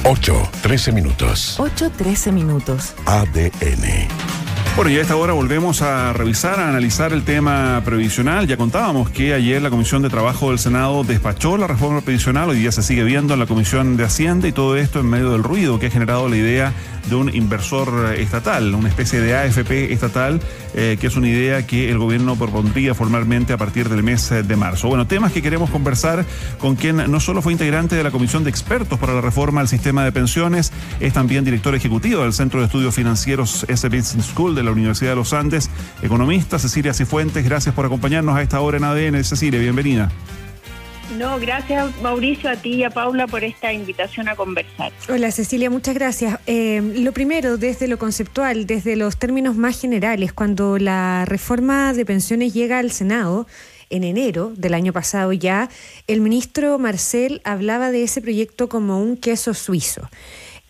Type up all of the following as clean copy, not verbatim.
8:13. 8:13. ADN. Bueno, y a esta hora volvemos a revisar, a analizar el tema previsional. Ya contábamos que ayer la Comisión de Trabajo del Senado despachó la reforma previsional, hoy día se sigue viendo en la Comisión de Hacienda, y todo esto en medio del ruido que ha generado la idea de un inversor estatal, una especie de AFP estatal, que es una idea que el gobierno propondría formalmente a partir del mes de marzo. Bueno, temas que queremos conversar con quien no solo fue integrante de la Comisión de Expertos para la Reforma al Sistema de Pensiones, es también director ejecutivo del Centro de Estudios Financieros S Business School de la Universidad de los Andes, economista Cecilia Cifuentes. Gracias por acompañarnos a esta hora en ADN. Cecilia, bienvenida. No, gracias Mauricio, a ti y a Paula por esta invitación a conversar. Hola Cecilia, muchas gracias. Lo primero, desde lo conceptual, desde los términos más generales, cuando la reforma de pensiones llega al Senado en enero del año pasado ya, el ministro Marcel hablaba de ese proyecto como un queso suizo.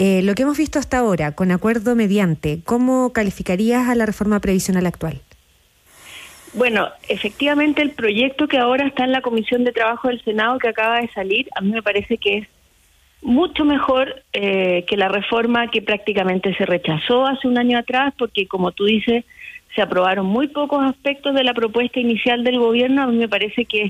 Lo que hemos visto hasta ahora, con acuerdo mediante, ¿cómo calificarías a la reforma previsional actual? Bueno, efectivamente el proyecto que ahora está en la Comisión de Trabajo del Senado, que acaba de salir, a mí me parece que es mucho mejor que la reforma que prácticamente se rechazó hace un año atrás, porque como tú dices, se aprobaron muy pocos aspectos de la propuesta inicial del gobierno. A mí me parece que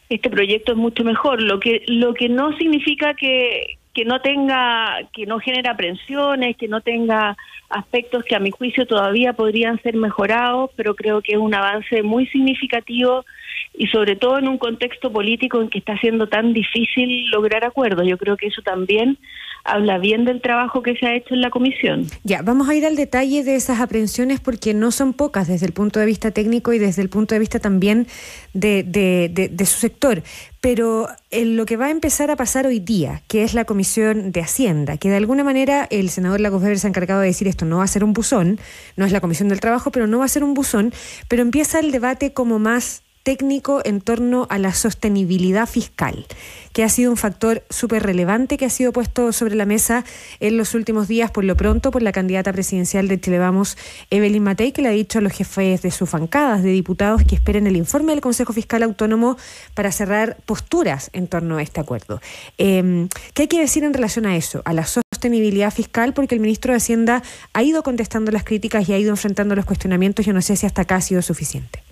este proyecto es mucho mejor, lo que no significa que no genera aprensiones, que no tenga aspectos que a mi juicio todavía podrían ser mejorados, pero creo que es un avance muy significativo y sobre todo en un contexto político en que está siendo tan difícil lograr acuerdos. Yo creo que eso también habla bien del trabajo que se ha hecho en la comisión. Ya, vamos a ir al detalle de esas aprehensiones porque no son pocas desde el punto de vista técnico y desde el punto de vista también de su sector. Pero lo que va a empezar a pasar hoy día, que es la Comisión de Hacienda, que de alguna manera el senador Lagos Weber se ha encargado de decir esto no va a ser un buzón, no es la Comisión del Trabajo, pero no va a ser un buzón, pero empieza el debate como más técnico en torno a la sostenibilidad fiscal, que ha sido un factor súper relevante que ha sido puesto sobre la mesa en los últimos días, por lo pronto, por la candidata presidencial de Chile Vamos, Evelyn Matei, que le ha dicho a los jefes de sus bancadas de diputados que esperen el informe del Consejo Fiscal Autónomo para cerrar posturas en torno a este acuerdo. ¿Qué hay que decir en relación a eso, a la sostenibilidad fiscal? Porque el ministro de Hacienda ha ido contestando las críticas y ha ido enfrentando los cuestionamientos. Yo no sé si hasta acá ha sido suficiente.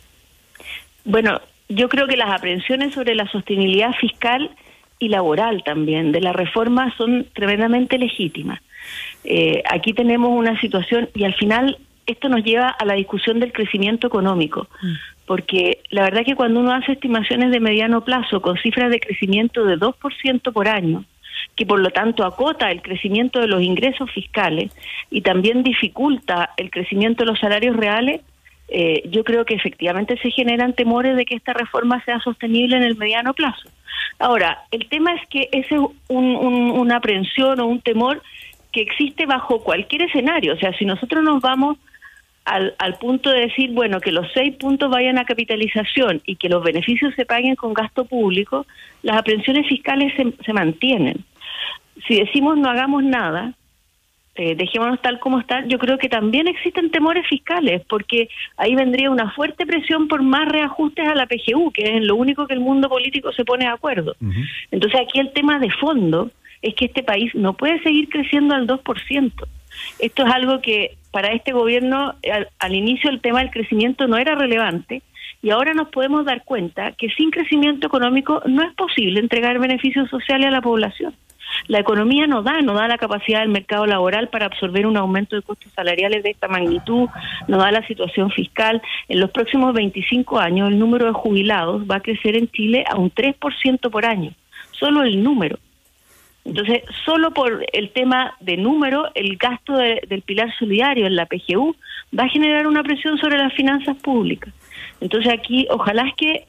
Bueno, yo creo que las aprehensiones sobre la sostenibilidad fiscal y laboral también de la reforma son tremendamente legítimas. Aquí tenemos una situación y al final esto nos lleva a la discusión del crecimiento económico, porque la verdad que cuando uno hace estimaciones de mediano plazo con cifras de crecimiento de 2% por año, que por lo tanto acota el crecimiento de los ingresos fiscales y también dificulta el crecimiento de los salarios reales, yo creo que efectivamente se generan temores de que esta reforma sea sostenible en el mediano plazo. Ahora, el tema es que ese es una aprensión o un temor que existe bajo cualquier escenario. O sea, si nosotros nos vamos al punto de decir, bueno, que los 6 puntos vayan a capitalización y que los beneficios se paguen con gasto público, las aprensiones fiscales se mantienen. Si decimos no hagamos nada, dejémonos tal como está, yo creo que también existen temores fiscales, porque ahí vendría una fuerte presión por más reajustes a la PGU, que es en lo único que el mundo político se pone de acuerdo. Entonces aquí el tema de fondo es que este país no puede seguir creciendo al 2%. Esto es algo que para este gobierno al inicio el tema del crecimiento no era relevante, y ahora nos podemos dar cuenta que sin crecimiento económico no es posible entregar beneficios sociales a la población. La economía no da la capacidad del mercado laboral para absorber un aumento de costos salariales de esta magnitud, no da la situación fiscal. En los próximos 25 años el número de jubilados va a crecer en Chile a un 3% por año, solo el número. Entonces, solo por el tema de número, el gasto del pilar solidario en la PGU va a generar una presión sobre las finanzas públicas. Entonces aquí, ojalá es que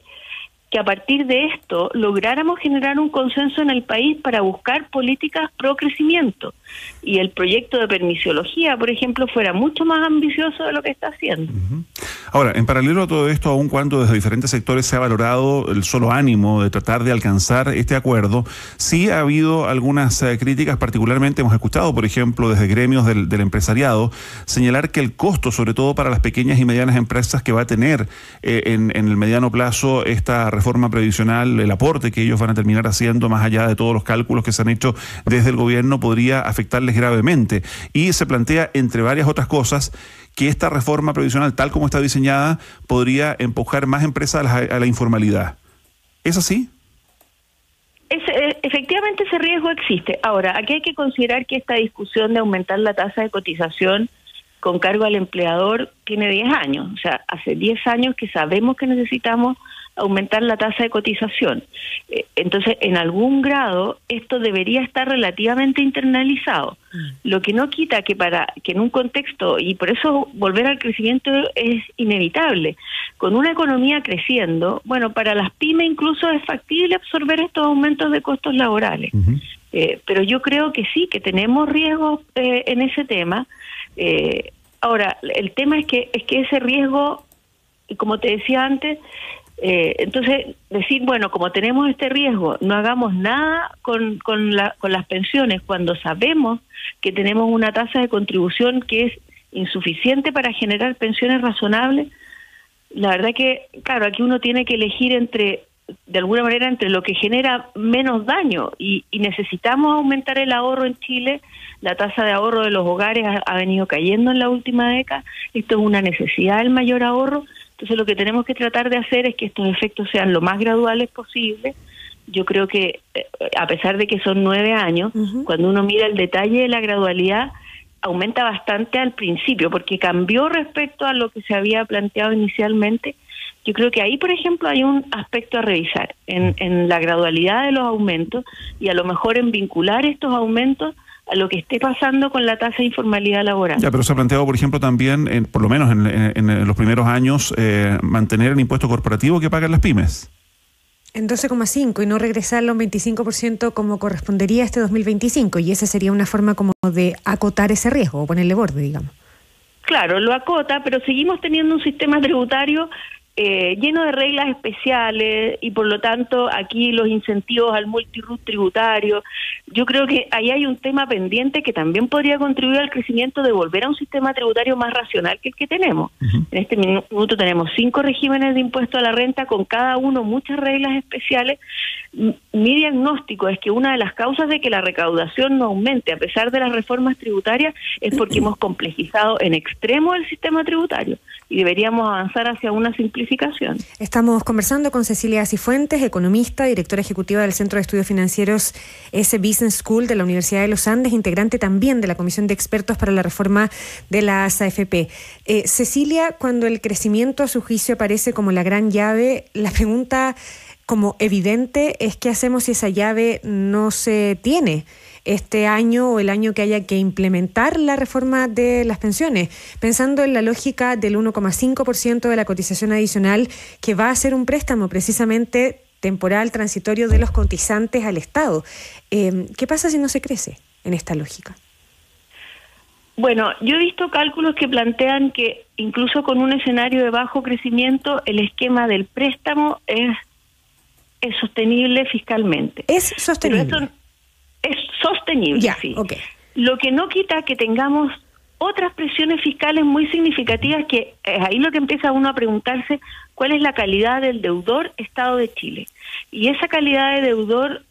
a partir de esto lográramos generar un consenso en el país para buscar políticas pro crecimiento y el proyecto de permisiología, por ejemplo, fuera mucho más ambicioso de lo que está haciendo. Ahora, en paralelo a todo esto, aun cuando desde diferentes sectores se ha valorado el solo ánimo de tratar de alcanzar este acuerdo, sí ha habido algunas críticas, particularmente hemos escuchado, por ejemplo, desde gremios del empresariado, señalar que el costo, sobre todo para las pequeñas y medianas empresas que va a tener en el mediano plazo esta reforma previsional, el aporte que ellos van a terminar haciendo, más allá de todos los cálculos que se han hecho desde el gobierno, podría afectarles gravemente. Y se plantea, entre varias otras cosas, que esta reforma previsional, tal como está diseñada, podría empujar más empresas a la informalidad. ¿Es así? Efectivamente ese riesgo existe. Ahora, aquí hay que considerar que esta discusión de aumentar la tasa de cotización con cargo al empleador tiene 10 años. O sea, hace 10 años que sabemos que necesitamos aumentar la tasa de cotización. Entonces, en algún grado, esto debería estar relativamente internalizado. Lo que no quita que en un contexto, y por eso volver al crecimiento es inevitable, con una economía creciendo, bueno, para las pymes incluso es factible absorber estos aumentos de costos laborales. Pero yo creo que sí, que tenemos riesgos en ese tema. Ahora, el tema es que ese riesgo, como te decía antes, entonces decir, bueno, como tenemos este riesgo, no hagamos nada con las pensiones cuando sabemos que tenemos una tasa de contribución que es insuficiente para generar pensiones razonables. La verdad que, claro, aquí uno tiene que elegir de alguna manera entre lo que genera menos daño y necesitamos aumentar el ahorro en Chile. La tasa de ahorro de los hogares ha venido cayendo en la última década. Esto es una necesidad, el mayor ahorro. Entonces lo que tenemos que tratar de hacer es que estos efectos sean lo más graduales posible. Yo creo que a pesar de que son 9 años, cuando uno mira el detalle de la gradualidad, aumenta bastante al principio, porque cambió respecto a lo que se había planteado inicialmente. Yo creo que ahí, por ejemplo, hay un aspecto a revisar en la gradualidad de los aumentos y a lo mejor en vincular estos aumentos a lo que esté pasando con la tasa de informalidad laboral. Ya, pero se ha planteado, por ejemplo, también, por lo menos en los primeros años, mantener el impuesto corporativo que pagan las pymes. En 12,5 y no regresarlo a un 25% como correspondería a este 2025, y esa sería una forma como de acotar ese riesgo, o ponerle borde, digamos. Claro, lo acota, pero seguimos teniendo un sistema tributario lleno de reglas especiales y por lo tanto aquí los incentivos al multiroot tributario. Yo creo que ahí hay un tema pendiente que también podría contribuir al crecimiento de volver a un sistema tributario más racional que el que tenemos. En este minuto tenemos 5 regímenes de impuesto a la renta, con cada uno muchas reglas especiales. Mi diagnóstico es que una de las causas de que la recaudación no aumente a pesar de las reformas tributarias es porque hemos complejizado en extremo el sistema tributario y deberíamos avanzar hacia una simplificación. Estamos conversando con Cecilia Cifuentes, economista, directora ejecutiva del Centro de Estudios Financieros Business School de la Universidad de los Andes, integrante también de la Comisión de Expertos para la Reforma de las AFP. Cecilia, cuando el crecimiento a su juicio aparece como la gran llave, la pregunta como evidente es qué hacemos si esa llave no se tiene este año o el año que haya que implementar la reforma de las pensiones, pensando en la lógica del 1,5% de la cotización adicional que va a ser un préstamo precisamente temporal, transitorio de los cotizantes al Estado. ¿Qué pasa si no se crece en esta lógica? Bueno, yo he visto cálculos que plantean que incluso con un escenario de bajo crecimiento, el esquema del préstamo es sostenible fiscalmente. ¿Es sostenible? Pero eso es sostenible, ya, sí. Okay. Lo que no quita que tengamos otras presiones fiscales muy significativas, que es ahí lo que empieza uno a preguntarse cuál es la calidad del deudor Estado de Chile. Y esa calidad de deudor,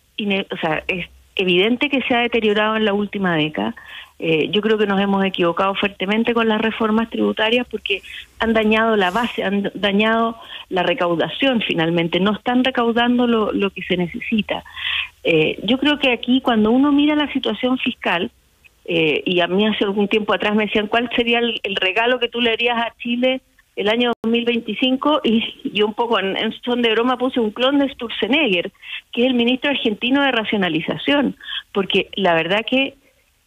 o sea, es evidente que se ha deteriorado en la última década. Yo creo que nos hemos equivocado fuertemente con las reformas tributarias porque han dañado la base, han dañado la recaudación finalmente, no están recaudando lo que se necesita. Yo creo que aquí cuando uno mira la situación fiscal, y a mí hace algún tiempo atrás me decían cuál sería el regalo que tú le harías a Chile el año 2025, y yo un poco en son de broma puse un clon de Sturzenegger, que es el ministro argentino de racionalización, porque la verdad que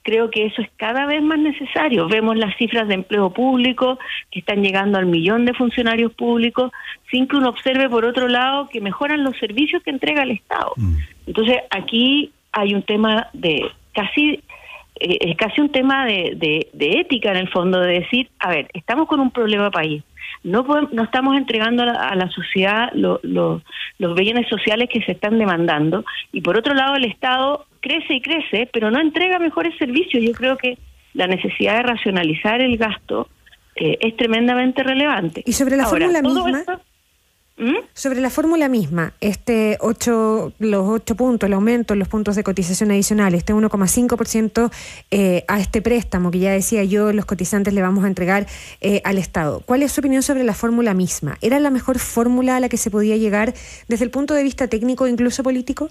creo que eso es cada vez más necesario. Vemos las cifras de empleo público que están llegando al 1.000.000 de funcionarios públicos, sin que uno observe por otro lado que mejoran los servicios que entrega el Estado. Entonces aquí hay un tema de es casi un tema de ética en el fondo, de decir, a ver, estamos con un problema país, no estamos entregando a la sociedad los bienes sociales que se están demandando, y por otro lado el Estado crece y crece, pero no entrega mejores servicios. Yo creo que la necesidad de racionalizar el gasto es tremendamente relevante. Y sobre la fórmula misma, Sobre la fórmula misma, los 8 puntos, el aumento en los puntos de cotización adicional, 1,5% a este préstamo que ya decía yo, los cotizantes le vamos a entregar al Estado. ¿Cuál es su opinión sobre la fórmula misma? ¿Era la mejor fórmula a la que se podía llegar desde el punto de vista técnico e incluso político?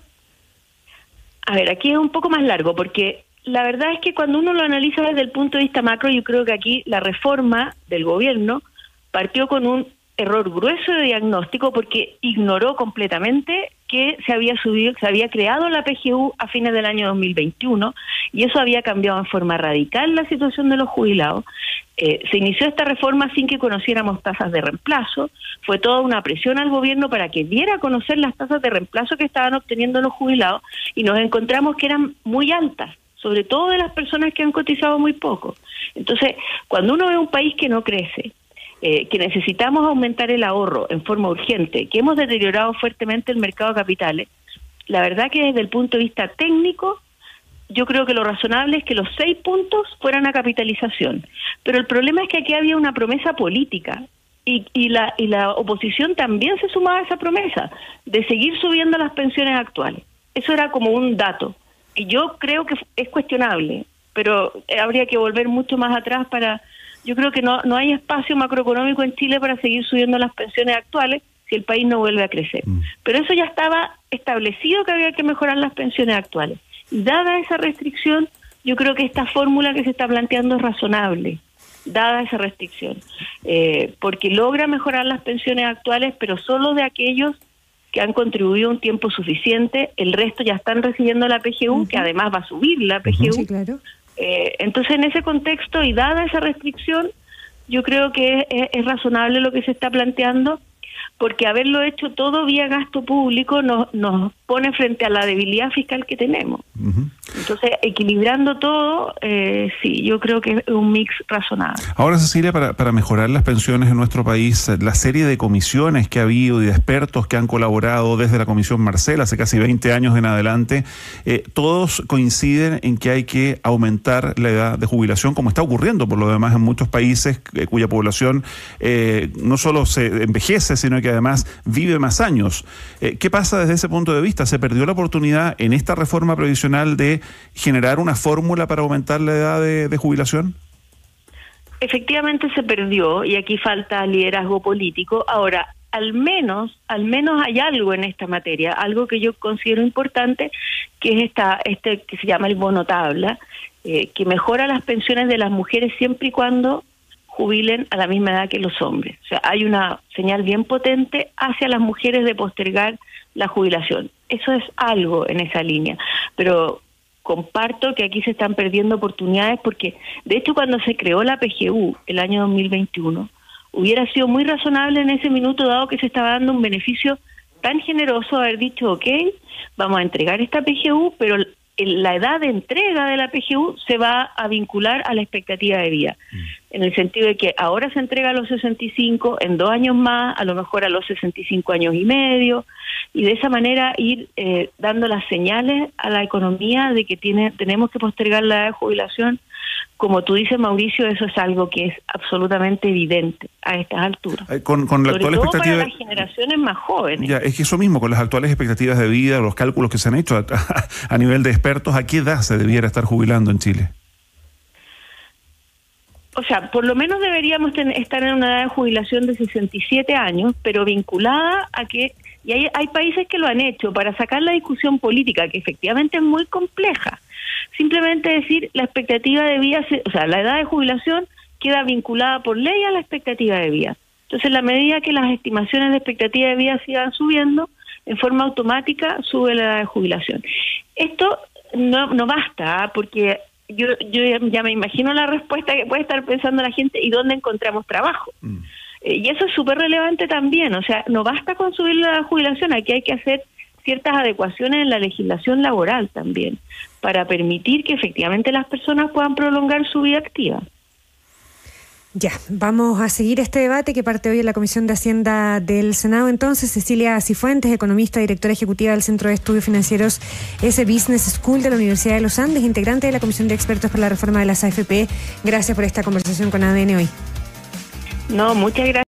A ver, aquí es un poco más largo, porque la verdad es que cuando uno lo analiza desde el punto de vista macro, yo creo que aquí la reforma del gobierno partió con un error grueso de diagnóstico, porque ignoró completamente que se había creado la PGU a fines del año 2021 y eso había cambiado en forma radical la situación de los jubilados. Se inició esta reforma sin que conociéramos tasas de reemplazo, fue toda una presión al gobierno para que diera a conocer las tasas de reemplazo que estaban obteniendo los jubilados y nos encontramos que eran muy altas, sobre todo de las personas que han cotizado muy poco. Entonces, cuando uno ve un país que no crece, que necesitamos aumentar el ahorro en forma urgente, que hemos deteriorado fuertemente el mercado de capitales, la verdad que desde el punto de vista técnico, yo creo que lo razonable es que los 6 puntos fueran a capitalización. Pero el problema es que aquí había una promesa política y la oposición también se sumaba a esa promesa de seguir subiendo las pensiones actuales. Eso era como un dato. Y yo creo que es cuestionable, pero habría que volver mucho más atrás para... Yo creo que no hay espacio macroeconómico en Chile para seguir subiendo las pensiones actuales si el país no vuelve a crecer. Pero eso ya estaba establecido, que había que mejorar las pensiones actuales. Y dada esa restricción, yo creo que esta fórmula que se está planteando es razonable, dada esa restricción, porque logra mejorar las pensiones actuales, pero solo de aquellos que han contribuido un tiempo suficiente. El resto ya están recibiendo la PGU, que además va a subir la PGU. Sí, claro. Entonces, en ese contexto y dada esa restricción, yo creo que es razonable lo que se está planteando, porque haberlo hecho todo vía gasto público nos pone frente a la debilidad fiscal que tenemos. Entonces, equilibrando todo, sí, yo creo que es un mix razonable. Ahora, Cecilia, para mejorar las pensiones en nuestro país, la serie de comisiones que ha habido y de expertos que han colaborado desde la Comisión Marcel hace casi 20 años en adelante, todos coinciden en que hay que aumentar la edad de jubilación, como está ocurriendo por lo demás en muchos países cuya población no solo se envejece, sino que además vive más años. ¿Qué pasa desde ese punto de vista? ¿Se perdió la oportunidad en esta reforma previsional de generar una fórmula para aumentar la edad de jubilación? Efectivamente se perdió y aquí falta liderazgo político. Ahora, al menos hay algo en esta materia, algo que yo considero importante, que es este que se llama el bono tabla, que mejora las pensiones de las mujeres siempre y cuando jubilen a la misma edad que los hombres. O sea, hay una señal bien potente hacia las mujeres de postergar la jubilación. Eso es algo en esa línea, pero comparto que aquí se están perdiendo oportunidades porque, de hecho, cuando se creó la PGU el año 2021, hubiera sido muy razonable en ese minuto, dado que se estaba dando un beneficio tan generoso, haber dicho, ok, vamos a entregar esta PGU, pero la edad de entrega de la PGU se va a vincular a la expectativa de vida, en el sentido de que ahora se entrega a los 65, en 2 años más, a lo mejor a los 65 años y medio, y de esa manera ir dando las señales a la economía de que tenemos que postergar la edad de jubilación. Como tú dices, Mauricio, eso es algo que es absolutamente evidente a estas alturas. Con la sobre actual todo expectativa, para las generaciones más jóvenes. Ya, es que eso mismo, con las actuales expectativas de vida, los cálculos que se han hecho a nivel de expertos, ¿a qué edad se debiera estar jubilando en Chile? O sea, por lo menos deberíamos estar en una edad de jubilación de 67 años, pero vinculada a que, y hay países que lo han hecho, para sacar la discusión política, que efectivamente es muy compleja. Simplemente decir, la expectativa de vida, o sea, la edad de jubilación queda vinculada por ley a la expectativa de vida. Entonces, en la medida que las estimaciones de expectativa de vida sigan subiendo, en forma automática sube la edad de jubilación. Esto no basta, porque yo ya me imagino la respuesta que puede estar pensando la gente, ¿y dónde encontramos trabajo? Y eso es súper relevante también, o sea, no basta con subir la jubilación, aquí hay que hacer ciertas adecuaciones en la legislación laboral también, para permitir que efectivamente las personas puedan prolongar su vida activa. Ya, vamos a seguir este debate que parte hoy en la Comisión de Hacienda del Senado. Entonces, Cecilia Cifuentes, economista, directora ejecutiva del Centro de Estudios Financieros S Business School de la Universidad de los Andes, integrante de la Comisión de Expertos para la Reforma de las AFP. Gracias por esta conversación con ADN hoy. No, muchas gracias.